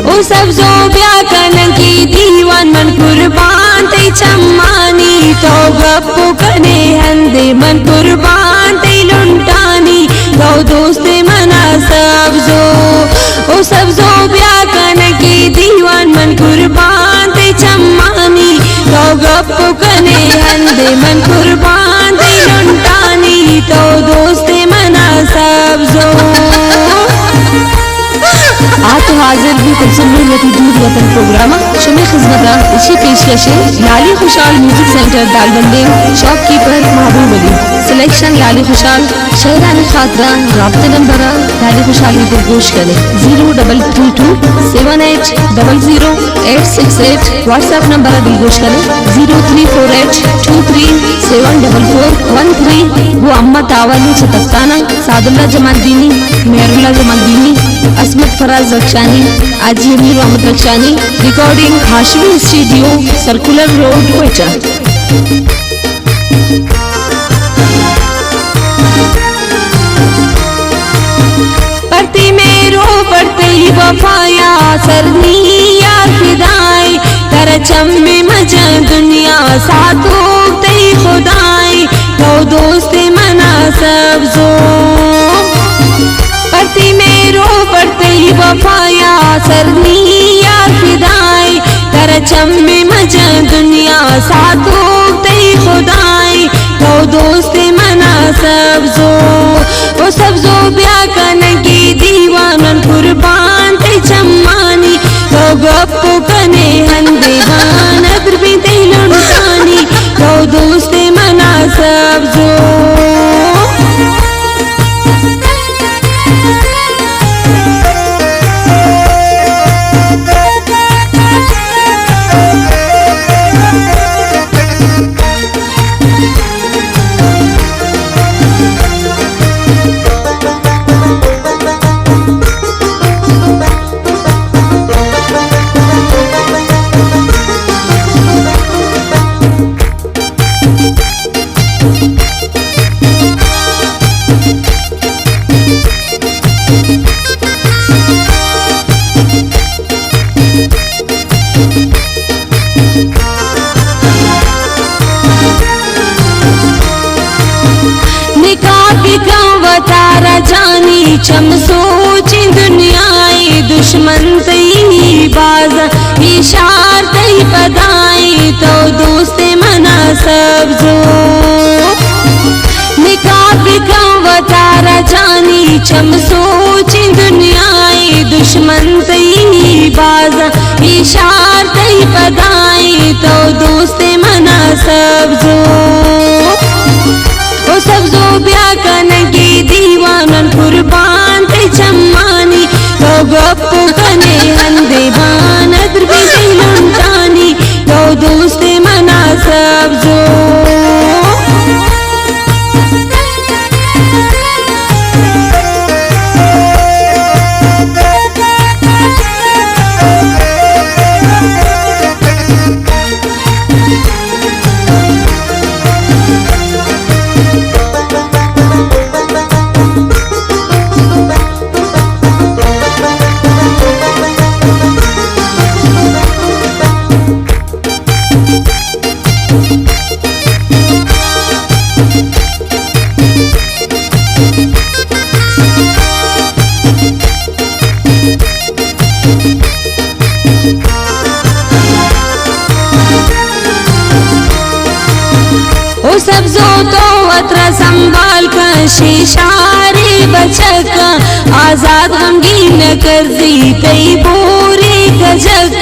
ओ सब जो ब्याकन की दीवान मन कुर्बान ते चम्मानी तो गप्पो कने हंदे मन कुर्बान ते लुंटानी तो दोस्ते मना सब जो ओ सब जो ब्याकन की दीवान मन कुर्बान ते चम्मानी तो गप्पो कने हंदे मन कुर्बान ते लुंटानी तो दोस्ते मना सब जो आज तो हाजिर भी कुलसुमी नती दूध वतन प्रोग्राम शुमे खिजमता इसी पेशकशे लाली खुशाल म्यूजिक सेंटर दालबंदे शॉपकीपर महबूब अली सिलेक्शन लाली खुशाल शहरानी खातरा राब्ते नंबर लाली खुशाल इधर गोश करे 0327800868 व्हाट्सएप नंबर दिलगोश करे 034823744413 वो अम्मा तावाली चतफ्ताना सादुल्ला जमालदीनी मेहरुल्ला जमालदीनी असमत फराज रक्षानी आजी Amir Mohammad Rakhshani recording Hashmi studio circular road Quetta. पढ़ती मेरो पढ़ते ही वफाया सरनी यार फिदाई तेरा चम्मे मजा दुनिया साथों ते खुदाई तो दोस्ते मना सब जो पढ़ती मेरो पढ़ते ही वफाया सरनी यार फिदाई तेरा चम्मे मजा दुनिया साथों ते खुदाई तो दोस्ते मना सब जो वो सब जो ब्याकन की दीवानन कुर्बान ते चम्मानी तो गप्पो कने हंदे बान अदरबी ते लुंटानी तो दोस्ते मना सब जो चम सोची दुनियाई दुश्मन तई बाज इशार तई पदाई तो दोस्ते मना सब जो निकाह बिका वतारा जानी चम सोची दुनियाई दुश्मन तई बाज इशार तई पदाई तो दोस्ते मना सब जो वो सब जो ब्याकन की दीवानन कुर्बान ते चम्मानी तो गप्पो कने हंदे बान अदरबी ते लुंटानी तो दोस्ते मना सब जो सब जो तो अत्र संभाल कर शीशारे बचक आजाद गमगीन कर दी कई बोरे गजक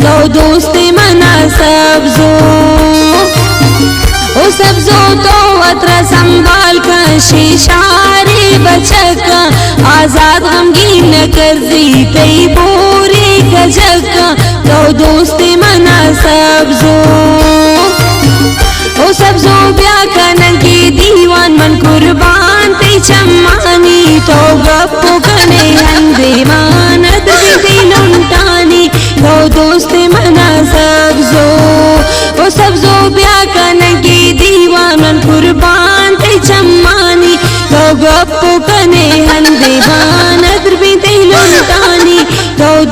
तो दोस्ते मना सब जो ओ सब जो तो अत्र संभाल कर शीशारे बचक आजाद गमगीन कर दी कई बोरे गजक तो दोस्ते मना सब जो ओ सब जो ब्याकन की दीवान मन कुर्बान ते चम्मानी तो गप्पो कने हंदे मान अदरबी ते लुंटानी तो दोस्ते मना सब जो ओ सब जो ब्याकन की दीवान मन कुर्बान ते चम्मानी तो गप्पो कने हंदे मान अदरबी ते लुंटानी तो